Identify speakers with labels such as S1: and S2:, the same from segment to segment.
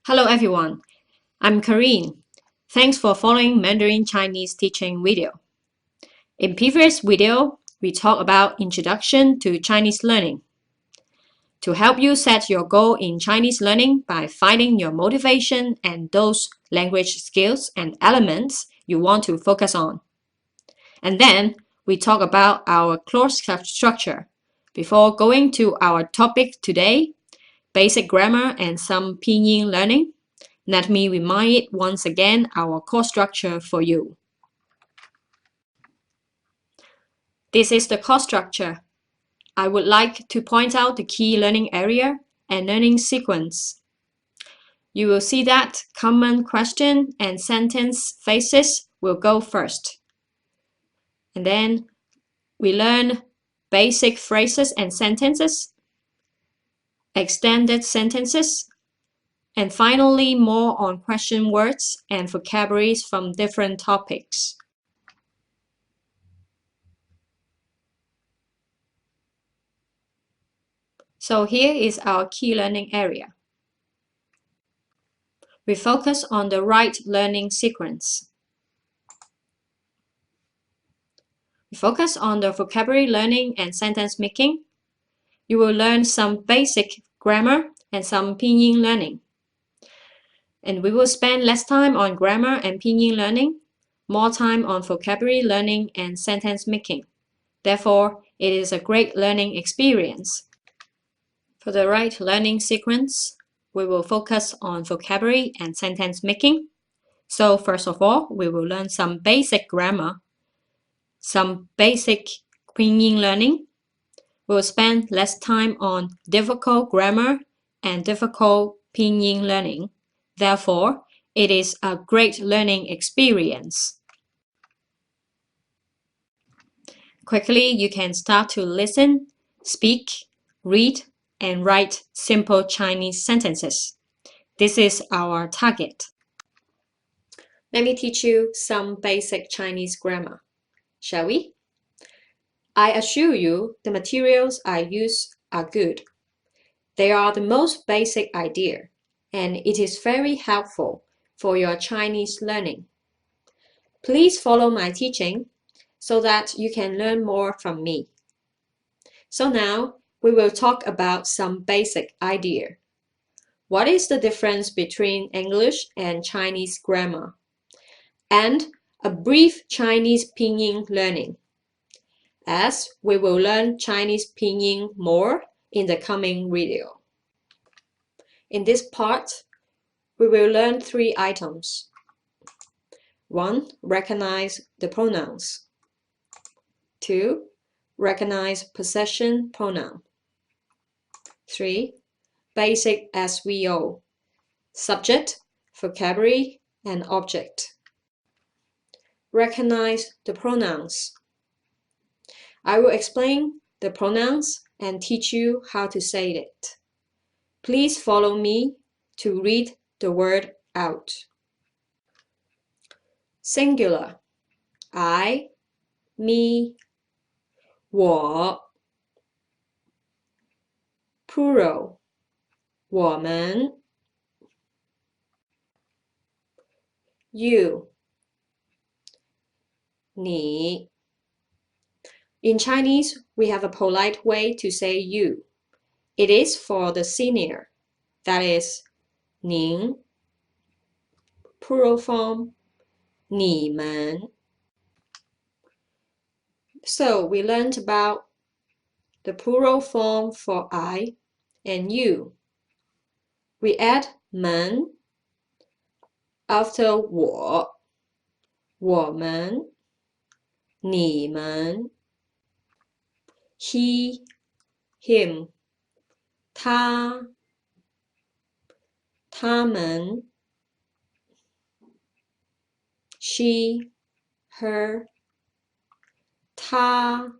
S1: Hello everyone, I'm Karine. Thanks for following Mandarin Chinese teaching video. In previous video, we talked about Introduction to Chinese Learning. To help you set your goal in Chinese learning by finding your motivation and those language skills and elements you want to focus on. And then we talk about our course structure before going to our topic today, basic grammar and some pinyin learning. Let me remind it once again our course structure for you. This is the course structure. I would like to point out the key learning area and learning sequence. You will see that common question and sentence phases will go first. And then we learn basic phrases and sentences, extended sentences, and finally more on question words and vocabularies from different topics. So here is our key learning area. We focus on the right learning sequence. We focus on the vocabulary learning and sentence making. You will learn some basic grammar and some pinyin learning. And we will spend less time on grammar and pinyin learning, more time on vocabulary learning and sentence making. Therefore, it is a great learning experience. For the right learning sequence, we will focus on vocabulary and sentence making. So first of all, we will learn some basic grammar, some basic pinyin learning. We'll spend less time on difficult grammar and difficult pinyin learning. Therefore, it is a great learning experience. Quickly, you can start to listen, speak, read, and write simple Chinese sentences. This is our target. Let me teach you some basic Chinese grammar, shall we? I assure you the materials I use are good. They are the most basic idea, and it is very helpful for your Chinese learning. Please follow my teaching so that you can learn more from me. So now we will talk about some basic idea. What is the difference between English and Chinese grammar? And a brief Chinese pinyin learning, as we will learn Chinese pinyin more in the coming video. In this part, we will learn 3 items. 1. Recognize the pronouns. 2. Recognize possession pronoun. 3. Basic SVO, subject, vocabulary, and object. Recognize the pronouns. I will explain the pronouns and teach you how to say it. Please follow me to read the word out. Singular, I, me, 我. Plural, 我们. You, 你. In Chinese, we have a polite way to say you. It is for the senior, that is, 您. Plural form, 你们. So we learned about the plural form for I and you. We add 们 after 我, 我们, 你们. He, him, 他, 他们. She, her, 他,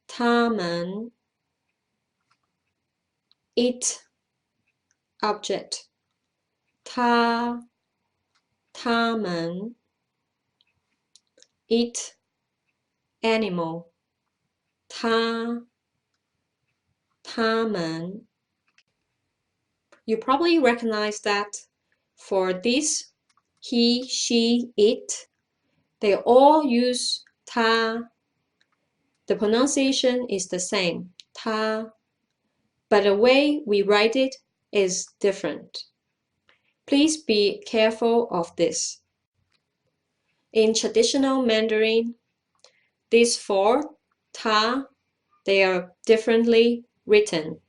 S1: 他们. It, object, 他, 他们. It, animal, 他, 他们. You probably recognize that for this, he, she, it, they all use ta. The pronunciation is the same, ta, but the way we write it is different. Please be careful of this. In traditional Mandarin, these four ta, they are differently written.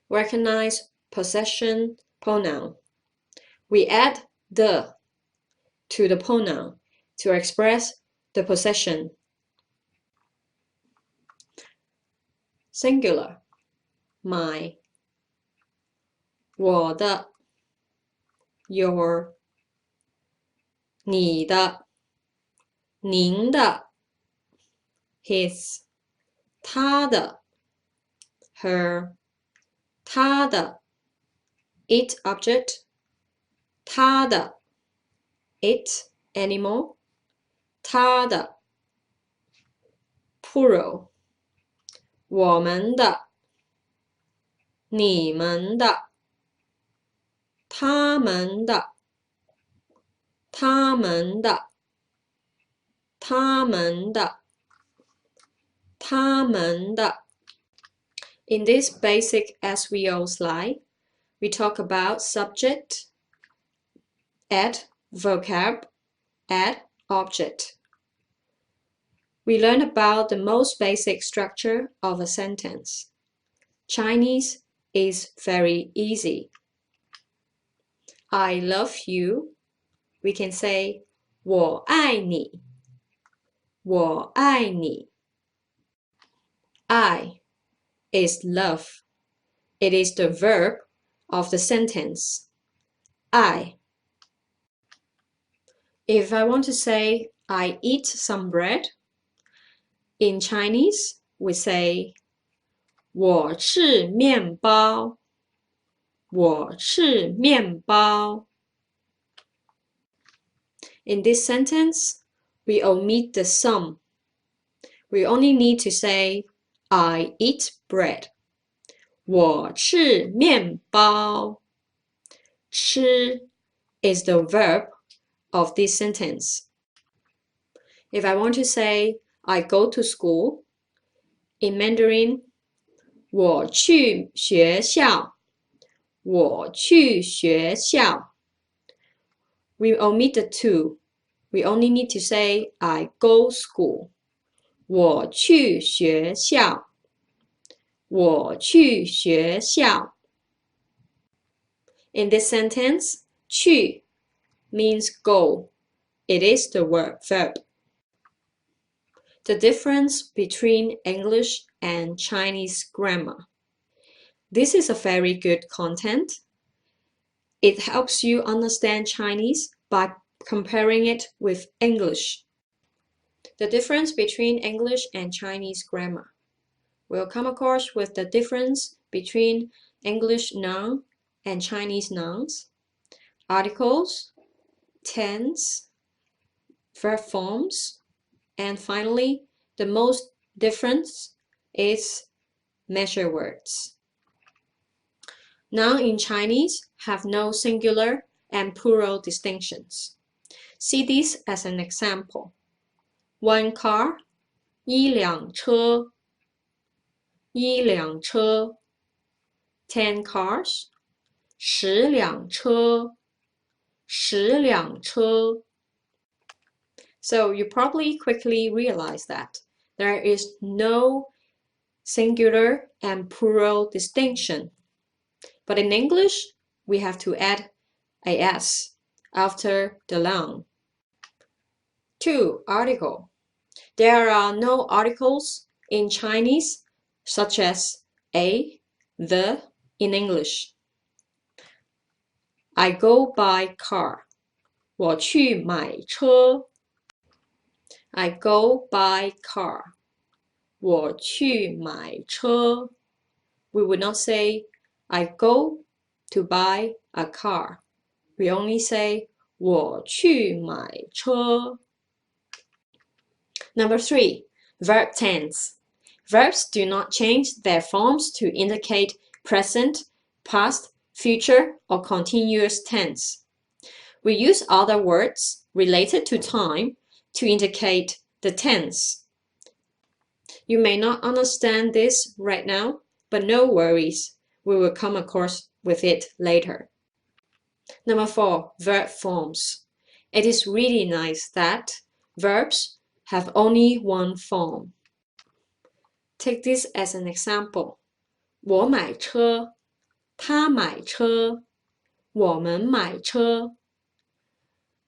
S1: Recognize possession pronoun. We add the to the pronoun to express the possession. Singular, my, 我的 your, 你的 您的 his, 他的 her, 他的 it object, 他的 it animal, 他的 plural, 我们的你们的他们的他们的他们的他们的 In this basic SVO slide, we talk about subject, add vocab, add object. We learn about the most basic structure of a sentence. Chinese is very easy. I love you. We can say 我爱你我爱你 I is love. It is the verb of the sentence. I. If I want to say I eat some bread, in Chinese we say 我吃面包我吃面包 In this sentence, we omit the some. We only need to say I eat bread. 我吃面包吃 is the verb of this sentence. If I want to say I go to school, in Mandarin, 我去学校我去学校 We omit the to. We only need to say I go school. 我去学校我去学校 In this sentence, 去 means go. It is the verb. The difference between English and Chinese grammar. This is a very good content. It helps you understand Chinese by comparing it with English. The difference between English and Chinese grammar. We'll come across with the difference between English noun and Chinese nouns, articles, tense, verb forms, and finally, the most difference is measure words. Noun in Chinese have no singular and plural distinctions. See this as an example. One car, 一辆车一辆车 10 cars, 10辆车10辆车 So you probably quickly realize that there is no singular and plural distinction. But in English, we have to add a s after the noun. 2. Article. There are no articles in Chinese such as a, the in English. I go by car. 我去买车 I go by car. 我去买车 We would not say I go to buy a car. We only say 我去买车 Number 3. Verb tense. Verbs do not change their forms to indicate present past, future, or continuous tense. We use other words related to time to indicate the tense. You may not understand this right now, but no worries, we will come across with it later. Number 4, verb forms. It is really nice that verbs have only one form. Take this as an example. 我买车，他买车，我们买车。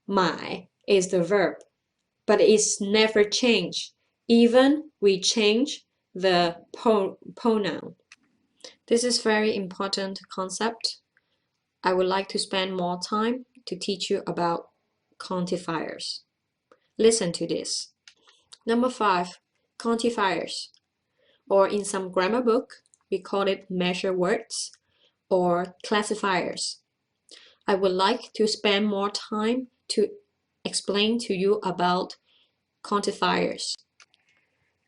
S1: 买 is the verb, but it's never changed, even we change the pronoun. This is very important concept. I would like to spend more time to teach you about quantifiers. Listen to this. Number 5, quantifiers, or in some grammar book, we call it measure words or classifiers. I would like to spend more time to explain to you about quantifiers.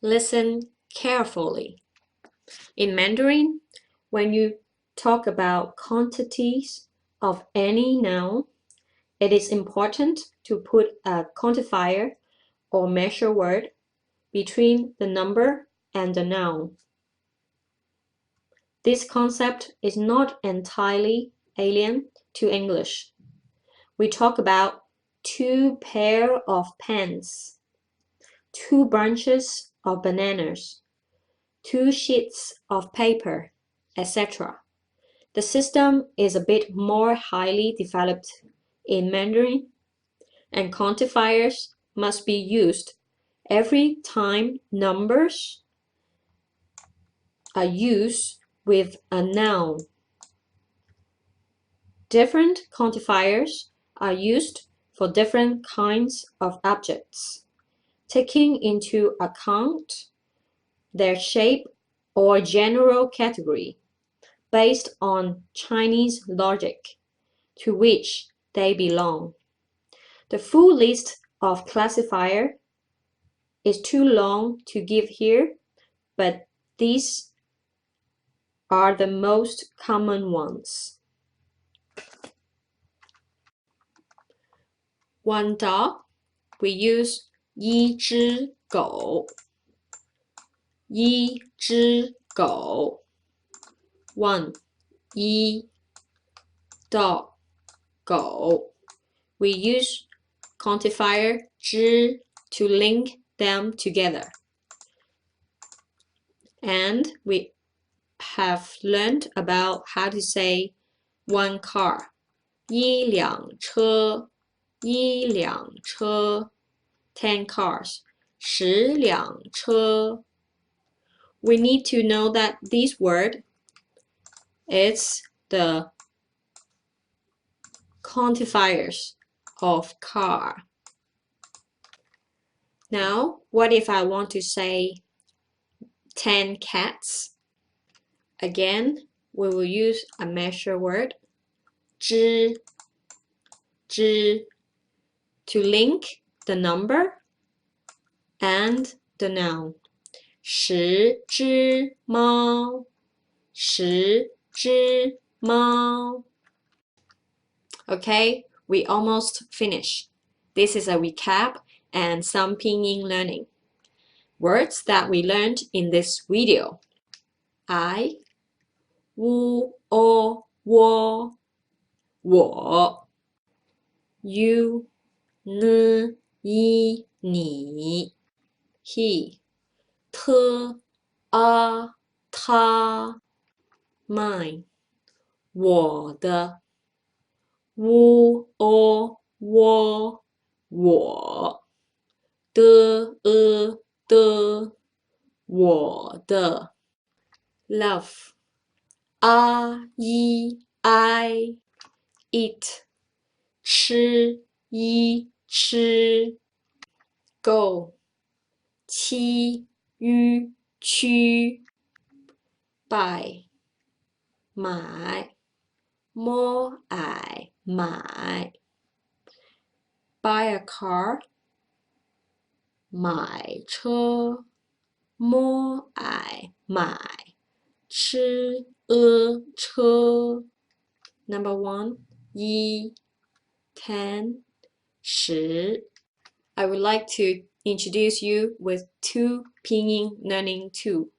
S1: Listen carefully. In Mandarin, when you talk about quantities of any noun, it is important to put a quantifier or measure word between the number and the noun. This concept is not entirely alien to English. We talk about 2 pair of pens, 2 bunches of bananas, 2 sheets of paper, etc. The system is a bit more highly developed in Mandarin, and quantifiers must be used every time numbers are used with a noun. Different quantifiers are used for different kinds of objects, taking into account their shape or general category based on Chinese logic to which they belong. The full list of classifiers is too long to give here, but these are the most common ones. 1 dog, we use 一只狗，一只狗。1, 一 dog, 狗. We use quantifier 只 to link them together. And we have learned about how to say 1 car. 一辆车，一辆车。10 cars. 10辆车。We need to know that this word is the quantifiers of car. Now, what if I want to say 10 cats? Again, we will use a measure word, 只 to link the number and the noun. 10只猫，10只猫。Okay, we almost finished. This is a recap and some pinyin learning. Words that we learned in this video. I, 乌哦我 我 you, n, yi, 你 he, t, a, 他 mine, 我的 乌哦我我的的我的 love a i I it 吃一吃 go 七吁区 buy 买 more I 买 buy a car 买车 more I 买吃车 Number 1 1 10 10 I would like to introduce you with 2 pinyin learning tools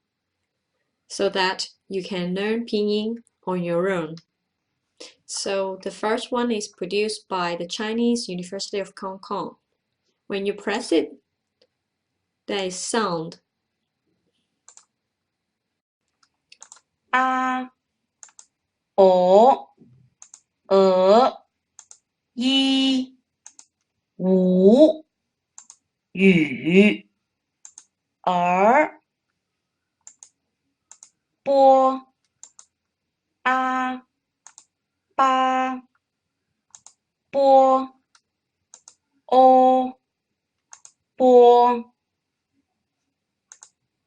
S1: so that you can learn pinyin on your own. So the first one is produced by the Chinese University of Hong Kong. When you press it, there is sound.
S2: 啊、哦、一、五、雨、儿、波、啊、八、波、欧、波、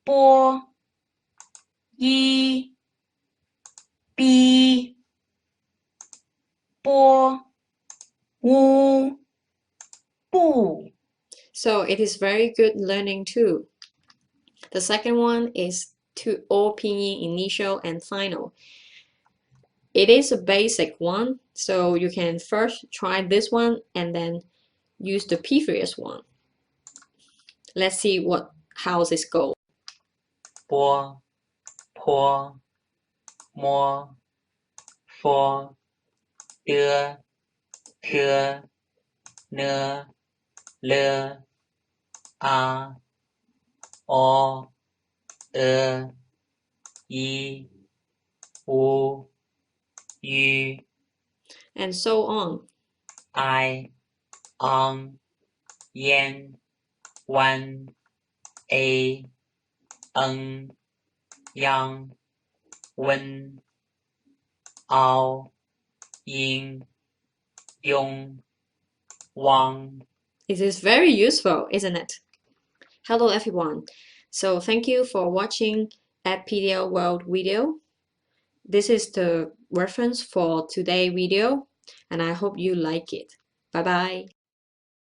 S2: 波、一、B、波、乌、不。
S1: So it is very good learning too. The second one is to all pinyin initial and final. It is a basic one, so you can first try this one and then use the previous one. Let's see how this goes.
S2: 波、坡、摸、佛、的、特、呢、了、啊、哦、一、五、语
S1: And so on.
S2: I, yen, one, a, yang, wen, ao, yin, yong, wang.
S1: It is very useful, isn't it? Hello everyone. So thank you for watching at PDL World video. This is the reference for today's video and I hope you like it. Bye bye.